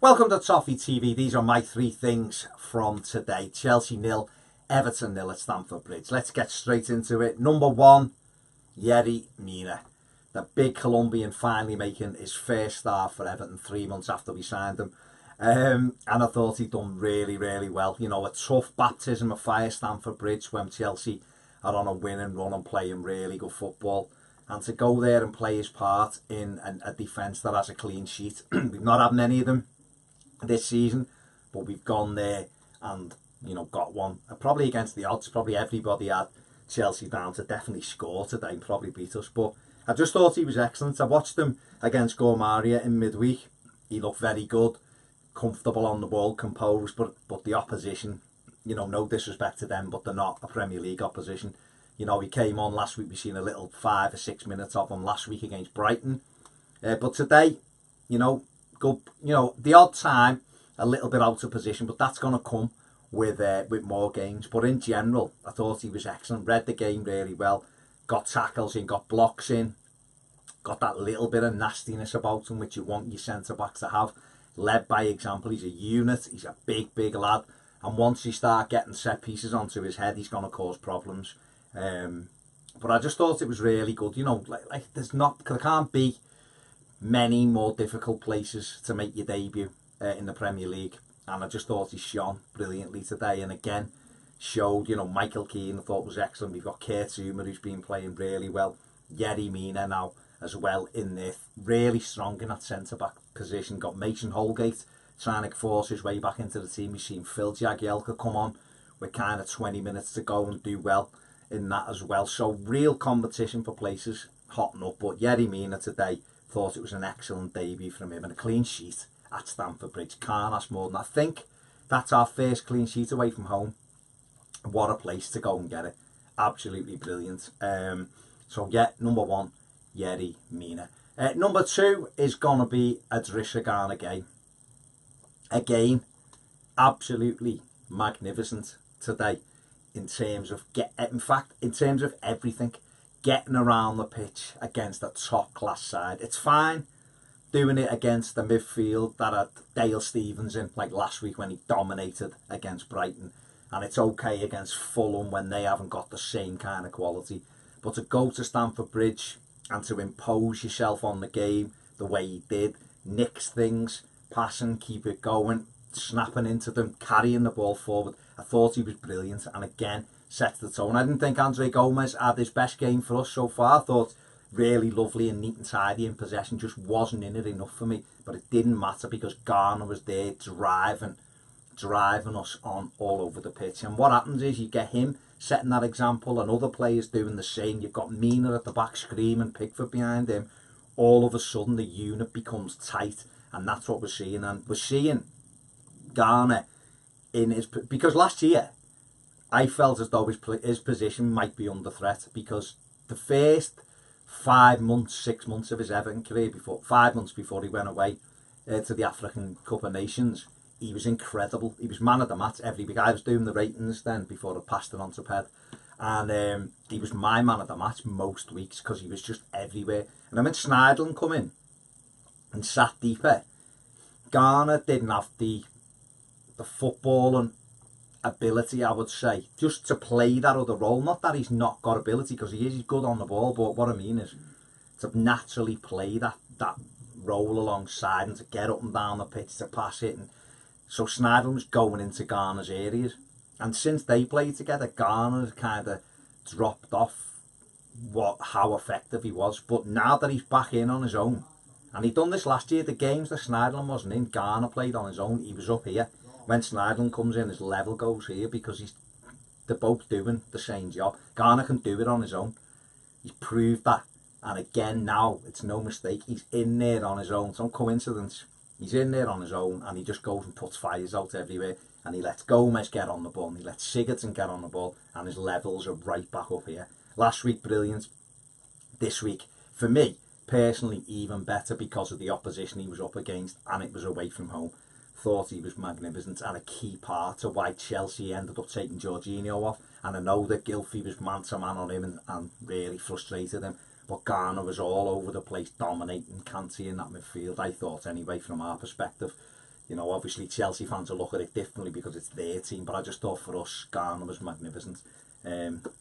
Welcome to Toffee TV. These are my three things from today. Chelsea 0, Everton 0 at Stamford Bridge. Let's get straight into it. Number one, Mina. The big Colombian finally making his first start for Everton 3 months after we signed him. And I thought he'd done really, really well. You know, a tough baptism of fire, Stamford Bridge, when Chelsea are on a winning run and playing really good football. And to go there and play his part in a defence that has a clean sheet. We've not had many of them this season, but we've gone there and, you know, got one. Probably against the odds. Probably everybody had Chelsea down to definitely score today and probably beat us. But I just thought he was excellent. I watched him against Gormaria in midweek. He looked very good, comfortable on the ball, composed, but the opposition, you know, no disrespect to them, but they're not a Premier League opposition. You know, he came on last week. We've seen a little 5 or 6 minutes of him last week against Brighton. But today, you know, good. You know, the odd time, a little bit out of position, but that's going to come with more games. But in general, I thought he was excellent. Read the game really well. Got tackles in, got blocks in. Got that little bit of nastiness about him, which you want your centre-back to have. Led by example. He's a unit. He's a big, big lad. And once you start getting set pieces onto his head, he's going to cause problems. But I just thought it was really good. You know, like there can't be many more difficult places to make your debut in the Premier League. And I just thought he shone brilliantly today. And again, showed, you know, Michael Keane I thought was excellent. We've got Kurt Zouma, who's been playing really well. Mina now as well in there. Really strong in that centre-back position. Got Mason Holgate trying to force his way back into the team. We've seen Phil Jagielka come on with kind of 20 minutes to go and do well in that as well. So real competition for places hotting up. But Mina today, thought it was an excellent debut from him, and a clean sheet at Stamford Bridge. Can't ask more than that. I think that's our first clean sheet away from home. What a place to go and get it. Absolutely brilliant. So yeah, number one, Mina. Number two is going to be Idrissa Gana game. Again, absolutely magnificent today in terms of in terms of everything. Getting around the pitch against a top class side. It's fine doing it against the midfield that had Dale Stephens in, like last week when he dominated against Brighton. And it's okay against Fulham when they haven't got the same kind of quality. But to go to Stamford Bridge and to impose yourself on the game the way he did, nix things, passing, keep it going, snapping into them, carrying the ball forward. I thought he was brilliant, and again, set the tone. I didn't think Andre Gomez had his best game for us so far. I thought really lovely and neat and tidy in possession, just wasn't in it enough for me. But it didn't matter because Garner was there driving us on all over the pitch. And what happens is you get him setting that example and other players doing the same. You've got Mina at the back screaming, Pickford behind him. All of a sudden the unit becomes tight, and that's what we're seeing. And we're seeing Garner in his, because last year I felt as though his position might be under threat, because the first 5 months, 6 months of his Everton career, 5 months before he went away to the African Cup of Nations, he was incredible. He was man of the match every week. I was doing the ratings then before I passed it on to Ped, and he was my man of the match most weeks because he was just everywhere. And then when Schneiderlin come in and sat deeper, Garner didn't have the footballing ability, I would say, just to play that other role. Not that he's not got ability, because he's good on the ball, but what I mean is to naturally play that role alongside and to get up and down the pitch, to pass it. And so Schneiderlin was going into Garner's areas, and since they played together, Garner's kind of dropped off how effective he was. But now that he's back in on his own, and he done this last year, the games that Schneiderlin wasn't in, Garner played on his own. He was up here. When Schneiderlin comes in, his level goes here, because they're both doing the same job. Garner can do it on his own. He's proved that. And again, now, it's no mistake, he's in there on his own. It's no coincidence. He's in there on his own, and he just goes and puts fires out everywhere. And he lets Gomez get on the ball, and he lets Sigurdsson get on the ball, and his levels are right back up here. Last week, brilliant. This week, for me, personally, even better because of the opposition he was up against, and it was away from home. Thought he was magnificent, and a key part of why Chelsea ended up taking Jorginho off. And I know that Gylfi was man-to-man on him and really frustrated him. But Garner was all over the place, dominating Kanté in that midfield, I thought anyway, from our perspective. You know, obviously Chelsea fans will look at it differently because it's their team, but I just thought for us, Garner was magnificent.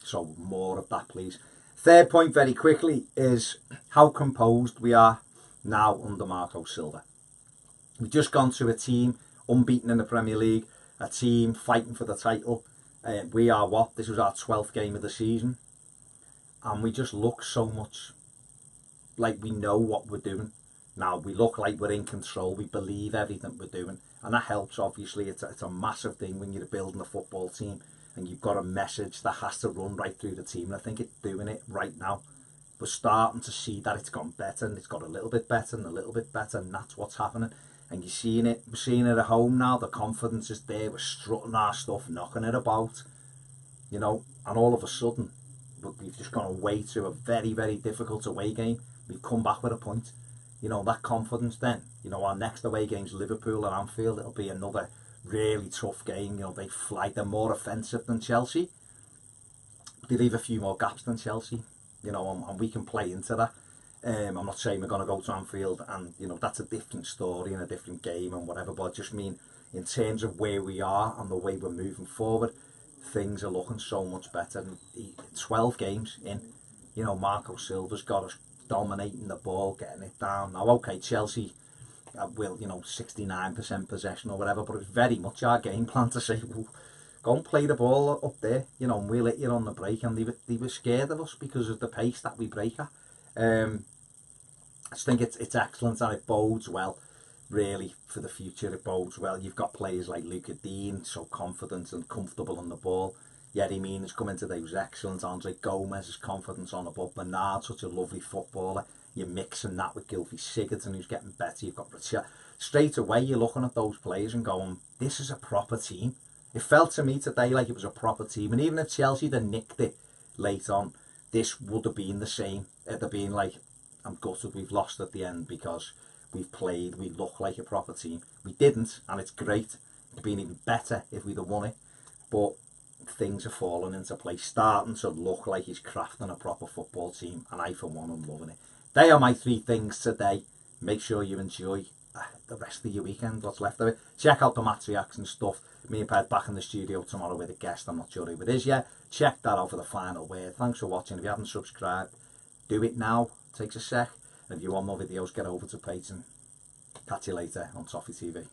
So more of that, please. Third point, very quickly, is how composed we are now under Marco Silva. We've just gone to a team unbeaten in the Premier League, a team fighting for the title. We are what? This was our 12th game of the season. And we just look so much like we know what we're doing. Now, we look like we're in control. We believe everything we're doing. And that helps, obviously. It's a massive thing when you're building a football team and you've got a message that has to run right through the team. And I think it's doing it right now. We're starting to see that it's gone better, and it's got a little bit better and a little bit better, and that's what's happening. And you're seeing it. We're seeing it at home now. The confidence is there. We're strutting our stuff, knocking it about, you know. And all of a sudden, we've just gone away to a very, very difficult away game. We've come back with a point. You know, that confidence then. You know, our next away game's Liverpool at Anfield. It'll be another really tough game. You know, they're more offensive than Chelsea. They leave a few more gaps than Chelsea. You know, and we can play into that. I'm not saying we're going to go to Anfield and, you know, that's a different story and a different game and whatever, but I just mean in terms of where we are and the way we're moving forward, things are looking so much better. And 12 games in, you know, Marco Silva's got us dominating the ball, getting it down. Now, okay, Chelsea will, you know, 69% possession or whatever, but it's very much our game plan to say, well, go and play the ball up there, you know, and we'll hit you on the break. And they were scared of us because of the pace that we break at. I just think it's excellent, and it bodes well, really, for the future. It bodes well. You've got players like Luca Dean, so confident and comfortable on the ball. Yerry Mina's come into those excellent. Andre Gomez's confidence on the ball. Bernard, such a lovely footballer. You're mixing that with Gylfi Sigurdsson, who's getting better. You've got Richard. Straight away, you're looking at those players and going, this is a proper team. It felt to me today like it was a proper team. And even if Chelsea had nicked it late on, this would have been the same. It'd have been like, I'm gutted we've lost at the end because we've played, we look like a proper team. We didn't, and it's great. It'd been even better if we'd have won it. But things are falling into place, starting to look like he's crafting a proper football team, and I, for one, am loving it. They are my 3 things today. Make sure you enjoy the rest of your weekend, what's left of it. Check out the match reaction stuff. Me and Ped back in the studio tomorrow with a guest. I'm not sure who it is yet. Check that out for the final word. Thanks for watching. If you haven't subscribed, do it now. Takes a sec. And if you want more videos, get over to Patreon. Catch you later on Toffee TV.